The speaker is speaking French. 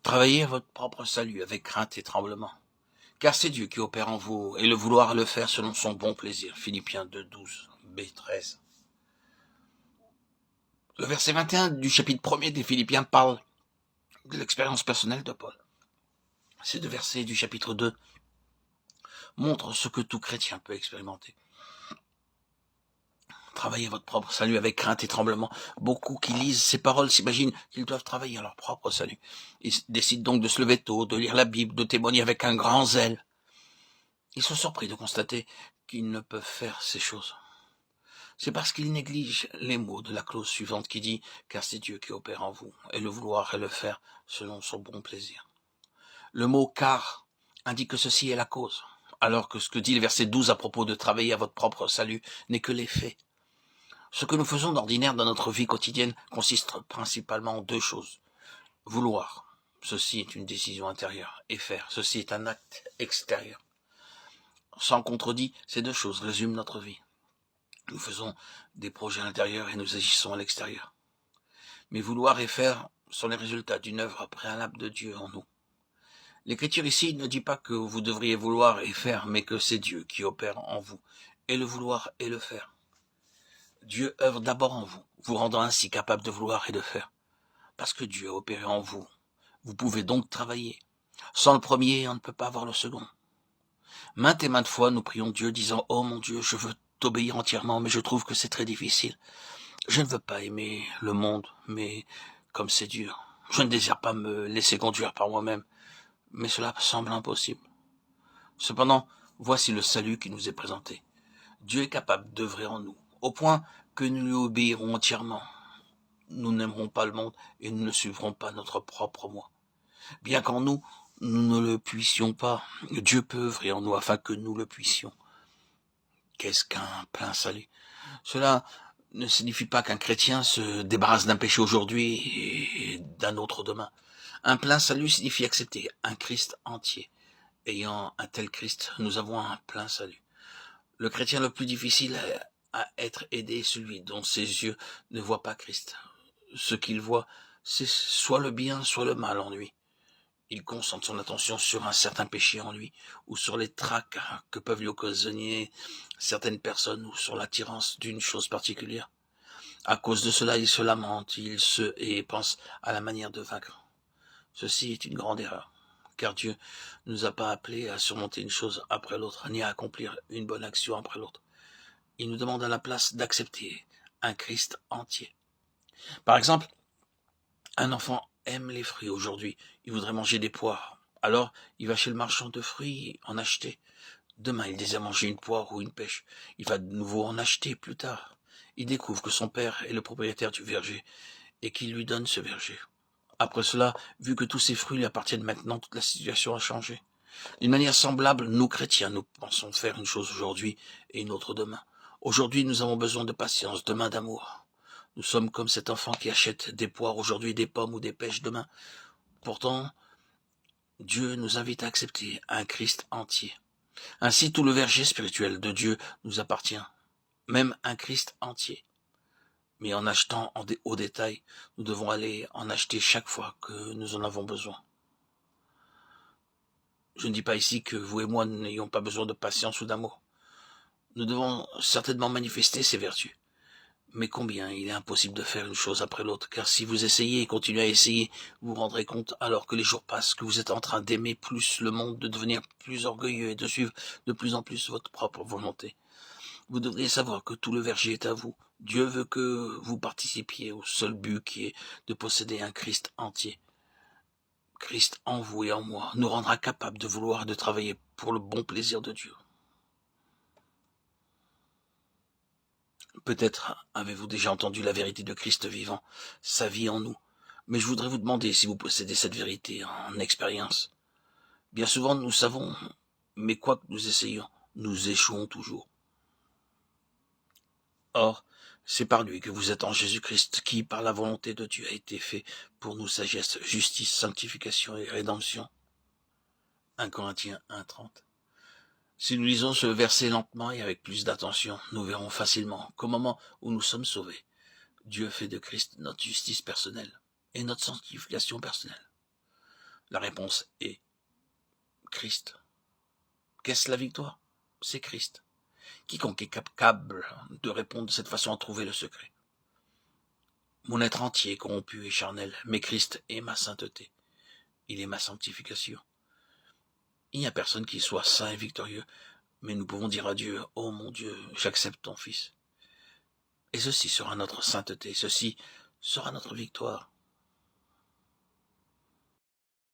Travaillez à votre propre salut avec crainte et tremblement, car c'est Dieu qui opère en vous, et le vouloir le faire selon son bon plaisir. Philippiens 2:12, B13. Le verset 21 du chapitre 1er des Philippiens parle de l'expérience personnelle de Paul. Ces deux versets du chapitre 2 montrent ce que tout chrétien peut expérimenter. Travaillez votre propre salut avec crainte et tremblement. Beaucoup qui lisent ces paroles s'imaginent qu'ils doivent travailler à leur propre salut. Ils décident donc de se lever tôt, de lire la Bible, de témoigner avec un grand zèle. Ils sont surpris de constater qu'ils ne peuvent faire ces choses. C'est parce qu'ils négligent les mots de la clause suivante qui dit « Car c'est Dieu qui opère en vous, et le vouloir et le faire selon son bon plaisir ». Le mot « car » indique que ceci est la cause, alors que ce que dit le verset 12 à propos de travailler à votre propre salut n'est que l'effet. Ce que nous faisons d'ordinaire dans notre vie quotidienne consiste principalement en deux choses. Vouloir, ceci est une décision intérieure, et faire, ceci est un acte extérieur. Sans contredit, ces deux choses résument notre vie. Nous faisons des projets à l'intérieur et nous agissons à l'extérieur. Mais vouloir et faire sont les résultats d'une œuvre préalable de Dieu en nous. L'écriture ici ne dit pas que vous devriez vouloir et faire, mais que c'est Dieu qui opère en vous, et le vouloir et le faire. Dieu œuvre d'abord en vous, vous rendant ainsi capable de vouloir et de faire. Parce que Dieu a opéré en vous, vous pouvez donc travailler. Sans le premier, on ne peut pas avoir le second. Maintes et maintes fois, nous prions Dieu disant « Oh mon Dieu, je veux t'obéir entièrement, mais je trouve que c'est très difficile. Je ne veux pas aimer le monde, mais comme c'est dur. Je ne désire pas me laisser conduire par moi-même, mais cela semble impossible. » Cependant, voici le salut qui nous est présenté. Dieu est capable d'œuvrer en nous, au point que nous lui obéirons entièrement. Nous n'aimerons pas le monde et nous ne suivrons pas notre propre moi. Bien qu'en nous, nous ne le puissions pas, Dieu peut œuvrer en nous afin que nous le puissions. Qu'est-ce qu'un plein salut? Cela ne signifie pas qu'un chrétien se débarrasse d'un péché aujourd'hui et d'un autre demain. Un plein salut signifie accepter un Christ entier. Ayant un tel Christ, nous avons un plein salut. Le chrétien le plus difficile à être aidé est celui dont ses yeux ne voient pas Christ. Ce qu'il voit, c'est soit le bien, soit le mal en lui. Il concentre son attention sur un certain péché en lui, ou sur les tracs que peuvent lui occasionner certaines personnes, ou sur l'attirance d'une chose particulière. À cause de cela, il se lamente, et pense à la manière de vaincre. Ceci est une grande erreur, car Dieu ne nous a pas appelés à surmonter une chose après l'autre, ni à accomplir une bonne action après l'autre. Il nous demande à la place d'accepter un Christ entier. Par exemple, un enfant aime les fruits aujourd'hui, il voudrait manger des poires. Alors, il va chez le marchand de fruits en acheter. Demain, il désire manger une poire ou une pêche. Il va de nouveau en acheter plus tard. Il découvre que son père est le propriétaire du verger et qu'il lui donne ce verger. Après cela, vu que tous ces fruits lui appartiennent maintenant, toute la situation a changé. D'une manière semblable, nous chrétiens, nous pensons faire une chose aujourd'hui et une autre demain. Aujourd'hui, nous avons besoin de patience, demain d'amour. Nous sommes comme cet enfant qui achète des poires aujourd'hui, des pommes ou des pêches demain. Pourtant, Dieu nous invite à accepter un Christ entier. Ainsi, tout le verger spirituel de Dieu nous appartient, même un Christ entier. Mais en achetant au détail, nous devons aller en acheter chaque fois que nous en avons besoin. Je ne dis pas ici que vous et moi n'ayons pas besoin de patience ou d'amour. Nous devons certainement manifester ces vertus. Mais combien il est impossible de faire une chose après l'autre, car si vous essayez et continuez à essayer, vous vous rendrez compte, alors que les jours passent, que vous êtes en train d'aimer plus le monde, de devenir plus orgueilleux et de suivre de plus en plus votre propre volonté. Vous devriez savoir que tout le verger est à vous. Dieu veut que vous participiez au seul but qui est de posséder un Christ entier. Christ en vous et en moi nous rendra capables de vouloir et de travailler pour le bon plaisir de Dieu. Peut-être avez-vous déjà entendu la vérité de Christ vivant, sa vie en nous, mais je voudrais vous demander si vous possédez cette vérité en expérience. Bien souvent nous savons, mais quoi que nous essayions, nous échouons toujours. Or, c'est par lui que vous êtes en Jésus-Christ, qui, par la volonté de Dieu, a été fait pour nous sagesse, justice, sanctification et rédemption. 1 Corinthiens 1:30. Si nous lisons ce verset lentement et avec plus d'attention, nous verrons facilement qu'au moment où nous sommes sauvés, Dieu fait de Christ notre justice personnelle et notre sanctification personnelle. La réponse est Christ. Qu'est-ce la victoire? C'est Christ. Quiconque est capable de répondre de cette façon a trouvé le secret. Mon être entier est corrompu et charnel, mais Christ est ma sainteté. Il est ma sanctification. Il n'y a personne qui soit saint et victorieux, mais nous pouvons dire à Dieu, « Oh mon Dieu, j'accepte ton Fils. » Et ceci sera notre sainteté, ceci sera notre victoire.